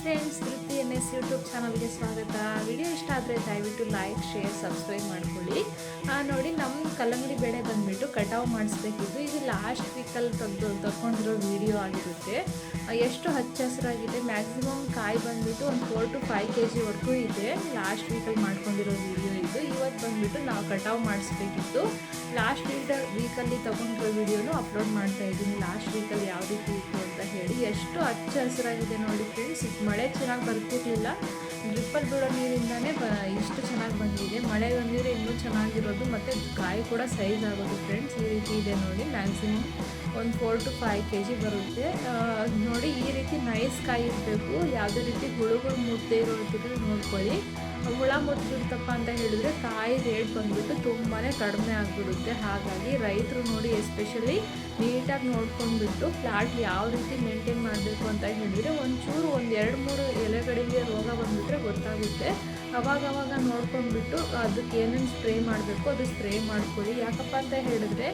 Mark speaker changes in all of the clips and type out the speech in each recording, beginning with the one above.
Speaker 1: Friends, ತೃಪ್ತಿ NS YouTube ಚಾನಲ್ಗೆ ಸ್ವಾಗತ. ವಿಡಿಯೋ ಇಷ್ಟ ಆದರೆ ದಯವಿಟ್ಟು ಲೈಕ್, ಶೇರ್, ಸಬ್ಸ್ಕ್ರೈಬ್ ಮಾಡ್ಕೊಳ್ಳಿ. ನೋಡಿ, ನಮ್ಮ ಕಲ್ಲಂಗಡಿ ಬೆಳೆ ಬಂದುಬಿಟ್ಟು ಕಟಾವು ಮಾಡಿಸ್ಬೇಕಿದ್ದು. ಇದು ಲಾಸ್ಟ್ ವೀಕಲ್ಲಿ ತಗೊಂಡಿರೋ ವಿಡಿಯೋ ಆಗಿರುತ್ತೆ. ಎಷ್ಟು ಹಚ್ಚ ಹಸಿರಾಗಿದೆ. ಮ್ಯಾಕ್ಸಿಮಮ್ ಕಾಯಿ ಬಂದುಬಿಟ್ಟು ಒಂದು 4 to 5 kg ಇದೆ. ಲಾಸ್ಟ್ ವೀಕಲ್ಲಿ ಮಾಡ್ಕೊಂಡಿರೋ ವಿಡಿಯೋ ಇದು. ಇವತ್ತು ಬಂದುಬಿಟ್ಟು ನಾವು ಕಟಾವು ಮಾಡಿಸ್ಬೇಕಿತ್ತು. ಲಾಸ್ಟ್ ವೀಕಲ್ಲಿ ತೊಗೊಂಡಿರೋ ವಿಡಿಯೋನು ಅಪ್ಲೋಡ್ ಮಾಡ್ತಾ ಇದ್ದೀನಿ. ಲಾಸ್ಟ್ ವೀಕಲ್ಲಿ ಯಾವ ರೀತಿ ಇತ್ತು ಅಂತ ಹೇಳಿ. ಎಷ್ಟು ಹಚ್ಚ ಹಸಿರಾಗಿದೆ ನೋಡಿ ಫ್ರೆಂಡ್ಸ್. ಮಳೆ ಚೆನ್ನಾಗಿ ಬರ್ತಿರ್ಲಿಲ್ಲ, ಡ್ರಿಪ್ಪಲ್ಲಿ ಬಿಡೋ ನೀರಿಂದನೇ ಇಷ್ಟು ಚೆನ್ನಾಗಿ ಬಂದಿದೆ. ಮಳೆ ಬಂದಿದ್ರೆ ಇನ್ನೂ ಚೆನ್ನಾಗಿರೋದು, ಮತ್ತು ಕಾಯಿ ಕೂಡ ಸೈಜ್ ಆಗೋದು ಫ್ರೆಂಡ್ಸ್. ಈ ರೀತಿ ಇದೆ ನೋಡಿ. ಮ್ಯಾಕ್ಸಿಮಮ್ ಒಂದು 4 to 5 kg ಬರುತ್ತೆ. ನೋಡಿ, ಈ ರೀತಿ ನೈಸ್ ಕಾಯಿ ಇರಬೇಕು. ಯಾವುದೇ ರೀತಿ ಹುಳುಗಳು ಮುಟ್ಟದೇ ಇರೋದ್ರ ನೋಡ್ಕೊಳ್ಳಿ. ಹುಳ ಮುಟ್ಬಿಡ್ತಪ್ಪ ಅಂತ ಹೇಳಿದ್ರೆ ಕಾಯಿ ರೇಟ್ ಬಂದುಬಿಟ್ಟು ತುಂಬಾ ಕಡಿಮೆ ಆಗಿಬಿಡುತ್ತೆ. ಹಾಗಾಗಿ ರೈತರು ನೋಡಿ ಎಸ್ಪೆಷಲಿ ನೀಟಾಗಿ ನೋಡ್ಕೊಂಡ್ಬಿಟ್ಟು ಪ್ಲಾಟ್ ಯಾವ ರೀತಿ ಮೇಂಟೈನ್ ಮಾಡಬೇಕು ಅಂತ ಹೇಳಿದರೆ, ಒಂಚೂರು 1-2-3 ಎಲೆಗಳಿಗೆ ರೋಗ ಬಂದುಬಿಟ್ರೆ ಗೊತ್ತಾಗುತ್ತೆ. ಅವಾಗವಾಗ ನೋಡ್ಕೊಂಡ್ಬಿಟ್ಟು ಅದಕ್ಕೆ ಏನೇನು ಸ್ಪ್ರೇ ಮಾಡಬೇಕು ಅದು ಸ್ಪ್ರೇ ಮಾಡ್ಕೊಳ್ಳಿ. ಯಾಕಪ್ಪ ಅಂತ ಹೇಳಿದ್ರೆ,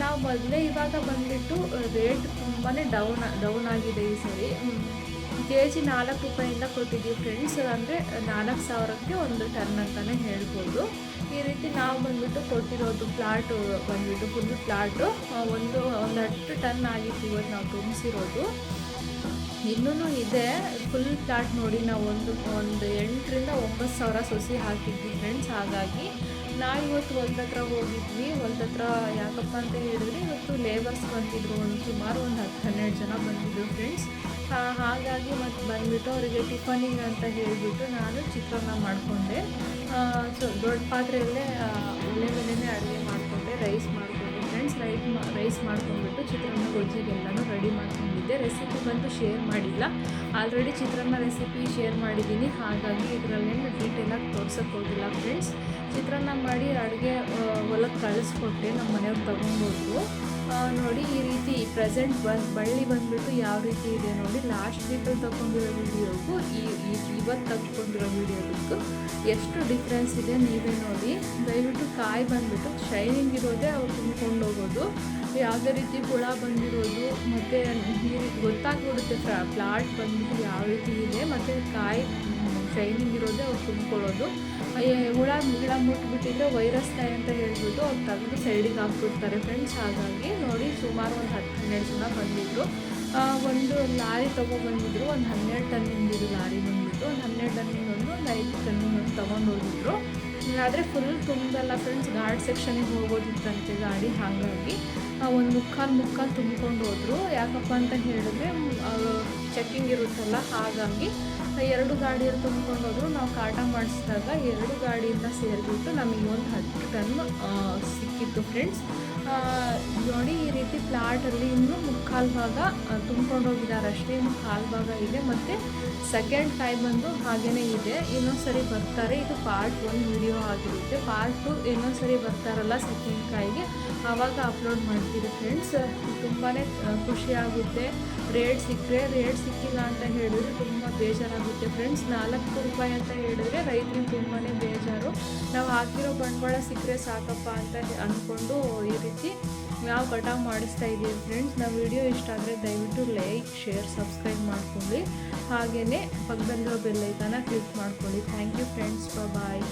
Speaker 1: ನಾವು ಮೊದಲೇ ಇವಾಗ ಬಂದುಬಿಟ್ಟು ರೇಟ್ ತುಂಬಾ ಡೌನ್ ಆಗಿದೆ ಈ ಸರಿ. kg 4 ರೂಪಾಯಿಂದ ಕೊಟ್ಟಿದ್ದೀವಿ ಫ್ರೆಂಡ್ಸ್. ಅಂದರೆ 4,000ಕ್ಕೆ ಒಂದು ಟನ್ ಅಂತಲೇ ಹೇಳ್ಬೋದು. ಈ ರೀತಿ ನಾವು ಬಂದುಬಿಟ್ಟು ಕೊಟ್ಟಿರೋದು ಪ್ಲಾಟು ಬಂದುಬಿಟ್ಟು ಫುಲ್ ಪ್ಲಾಟು ಒಂದು 10 ಟನ್ ಆಗಿತ್ತು ಇವತ್ತು ನಾವು ತುಂಬಿಸಿರೋದು. ಇನ್ನೂ ಇದೆ ಫುಲ್ ಪ್ಲಾಟ್ ನೋಡಿ. ನಾವು ಒಂದು 8,000 to 9,000 ಸೊಸಿ ಹಾಕಿದ್ವಿ ಫ್ರೆಂಡ್ಸ್. ಹಾಗಾಗಿ ನಾವಿವತ್ತು ಹೊಲ್ದ ಹತ್ರ ಹೋಗಿದ್ವಿ. ಹೊಲ್ದ ಹತ್ರ ಯಾಕಪ್ಪ ಅಂತ ಹೇಳಿದ್ರೆ, ಇವತ್ತು ಲೇಬರ್ಸ್ ಬಂದಿದ್ರು. ಸುಮಾರು ಒಂದು 10-12 ಜನ ಬಂದಿದ್ರು ಫ್ರೆಂಡ್ಸ್. ಹಾಗಾಗಿ ಮತ್ತು ಬಂದುಬಿಟ್ಟು ಅವರಿಗೆ ಟಿಫನಿಂಗ್ ಅಂತ ಹೇಳಿಬಿಟ್ಟು ನಾನು ಚಿತ್ರಾನ್ನ ಮಾಡಿಕೊಂಡೆ. ದೊಡ್ಡ ಪಾತ್ರೆಯಲ್ಲೇ ಒಳ್ಳೆ ಮೇಲೇ ಅಡುಗೆ ಮಾಡಿಕೊಂಡೆ. ರೈಸ್ ಮಾಡಿಕೊಂಡೆ ಫ್ರೆಂಡ್ಸ್. ರೈಸ್ ಮಾಡ್ಕೊಂಡ್ಬಿಟ್ಟು ಚಿತ್ರಾನ್ನ ಗೊಜ್ಜಿಗೆಲ್ಲನೂ ರೆಡಿ ಮಾಡ್ಕೊಂಡಿದ್ದೆ. ರೆಸಿಪಿ ಬಂದು ಶೇರ್ ಮಾಡಿಲ್ಲ, ಆಲ್ರೆಡಿ ಚಿತ್ರಾನ್ನ ರೆಸಿಪಿ ಶೇರ್ ಮಾಡಿದ್ದೀನಿ. ಹಾಗಾಗಿ ಇದರಲ್ಲೇನು ಡೀಟೇಲಾಗಿ ತೋರ್ಸೋಕ್ಕೆ ಹೋಗಿಲ್ಲ ಫ್ರೆಂಡ್ಸ್. ಚಿತ್ರಾನ್ನ ಮಾಡಿ ಅಡುಗೆ ಹೊಲಕ್ಕೆ ಕಳಿಸ್ಕೊಟ್ಟೆ. ನಮ್ಮ ಮನೆಯವ್ರು ತೊಗೊಂಡೋದ್ರು. ನೋಡಿ, ಈ ರೀತಿ ಪ್ರೆಸೆಂಟ್ ಬಳ್ಳಿ ಬಂದುಬಿಟ್ಟು ಯಾವ ರೀತಿ ಇದೆ ನೋಡಿ. ಲಾಸ್ಟ್ ವೀಕಲ್ಲಿ ತಗೊಂಡಿರೋ ವಿಡಿಯೋಗೂ ಇವತ್ತು ತಗೊಂಡಿರೋ ವಿಡಿಯೋದಕ್ಕೂ ಎಷ್ಟು ಡಿಫ್ರೆನ್ಸ್ ಇದೆ ನೀವೇ ನೋಡಿ. ದಯವಿಟ್ಟು ಕಾಯಿ ಬಂದುಬಿಟ್ಟು ಶೈನಿಂಗ್ ಇರೋದೇ ಅವ್ರು ತುಂಬ್ಕೊಂಡು ಹೋಗೋದು. ಯಾವುದೇ ರೀತಿ ಹುಳ ಬಂದಿರೋದು ಮತ್ತು ನೀರಿಗೆ ಗೊತ್ತಾಗ್ಬಿಡುತ್ತೆ ಪ್ಲಾಟ್ ಬಂದುಬಿಟ್ಟು ಯಾವ ರೀತಿ ಇದೆ. ಮತ್ತು ಕಾಯಿ ಶೈನಿಂಗ್ ಇರೋದೇ ಅವ್ರು ತುಂಬ್ಕೊಳ್ಳೋದು. ಹುಳ ಮುಟ್ಬಿಟ್ಟಿದ್ರೆ ವೈರಸ್ ಕಾಯಿ ಅಂತ ಹೇಳ್ಬಿಟ್ಟು ಅವ್ರು ತೆಗೆದು ಸೈಡಿಗೆ ಹಾಕ್ಬಿಡ್ತಾರೆ ಫ್ರೆಂಡ್ಸ್. ಹಾಗಾಗಿ ನೋಡಿ, ಸುಮಾರು ಒಂದು 10-12 ಜನ ಬಂದಿದ್ದರು. ಒಂದು ಲಾರಿ ತೊಗೊಬಂದಿದ್ರು. ಒಂದು 12 ಟನ್ನಿಂದಿದ್ದು ಲಾರಿ ಬಂದುಬಿಟ್ಟು ಒಂದು 12 ಟನ್ನಿಂದೊಂದು 5 ಟನ್ನಿಂದೊಂದು ತೊಗೊಂಡು ಹೋಗಿದ್ರು. ಆದರೆ ಫುಲ್ ತುಂಬಲ್ಲ ಫ್ರೆಂಡ್ಸ್. ಗಾರ್ಡ್ ಸೆಕ್ಷನಿಗೆ ಹೋಗೋದಿತ್ತಂತೆ ಗಾಡಿ. ಹಾಗಾಗಿ ಒಂದು ಮುಕ್ಕಾಲು ತುಂಬ್ಕೊಂಡು ಹೋದರು. ಯಾಕಪ್ಪ ಅಂತ ಹೇಳಿದ್ರೆ ಚೆಕ್ಕಿಂಗ್ ಇರುತ್ತಲ್ಲ. ಹಾಗಾಗಿ 2 ಗಾಡಿಯಲ್ಲಿ ತುಂಬ್ಕೊಂಡು ಹೋದ್ರು. ನಾವು ಕಾಟ ಮಾಡಿಸಿದಾಗ 2 ಗಾಡಿಯಿಂದ ಸೇರಿಬಿಟ್ಟು ನಮಗೆ ಒಂದು 10 ಟನ್ ಸಿಕ್ಕಿತ್ತು ಫ್ರೆಂಡ್ಸ್. ನೋಡಿ, ಈ ರೀತಿ ಪ್ಲಾಟಲ್ಲಿ ಇನ್ನೂ ಮುಕ್ಕಾಲು ಭಾಗ ತುಂಬ್ಕೊಂಡು ಹೋಗಿದ್ದಾರೆ ಅಷ್ಟೇ. ಇನ್ನು ಕಾಲು ಭಾಗ ಇದೆ. ಮತ್ತು ಸೆಕೆಂಡ್ ಕಾಯಿ ಬಂದು ಹಾಗೇ ಇದೆ. ಇನ್ನೊಂದು ಸರಿ ಬರ್ತಾರೆ. ಇದು ಪಾರ್ಟ್ 1 ವಿಡಿಯೋ ಆಗಿರುತ್ತೆ. ಪಾರ್ಟ್ 2 ಇನ್ನೊಂದು ಸರಿ ಬರ್ತಾರಲ್ಲ ಸೆಕೆಂಡ್ ಕಾಯಿಗೆ, ಆವಾಗ ಅಪ್ಲೋಡ್ ಮಾಡ್ತೀವಿ ಫ್ರೆಂಡ್ಸ್. ತುಂಬಾ ಖುಷಿಯಾಗುತ್ತೆ. ರೇಟ್ ಸಿಕ್ಕಿಲ್ಲ ಅಂತ ಹೇಳಿದ್ರೆ ತುಂಬ ಬೇಜಾರಾಗುತ್ತೆ ಫ್ರೆಂಡ್ಸ್. 4 ರೂಪಾಯಿ ಅಂತ ಹೇಳಿದ್ರೆ ರೈತರಿಗೆ ತುಂಬಾ ಬೇಜಾರು. ನಾವು ಹಾಕಿರೋ ಬಂಡವಾಳ ಸಿಕ್ಕರೆ ಸಾಕಪ್ಪ ಅಂತ ಅಂದ್ಕೊಂಡು ಈ ರೀತಿ ನಾವು ಕಟಾವು ಮಾಡಿಸ್ತಾ ಇದ್ದೀವಿ ಫ್ರೆಂಡ್ಸ್. ನಾವು ವಿಡಿಯೋ ಇಷ್ಟ ಆದರೆ ದಯವಿಟ್ಟು ಲೈಕ್, ಶೇರ್, ಸಬ್ಸ್ಕ್ರೈಬ್ ಮಾಡ್ಕೊಳ್ಳಿ. ಹಾಗೆಯೇ ಪಕ್ಕದಲ್ಲಿರೋ ಬೆಲ್ ಐಕಾನ್ನ ಕ್ಲಿಕ್ ಮಾಡ್ಕೊಳ್ಳಿ. Thank you friends. ಬಾಯ್.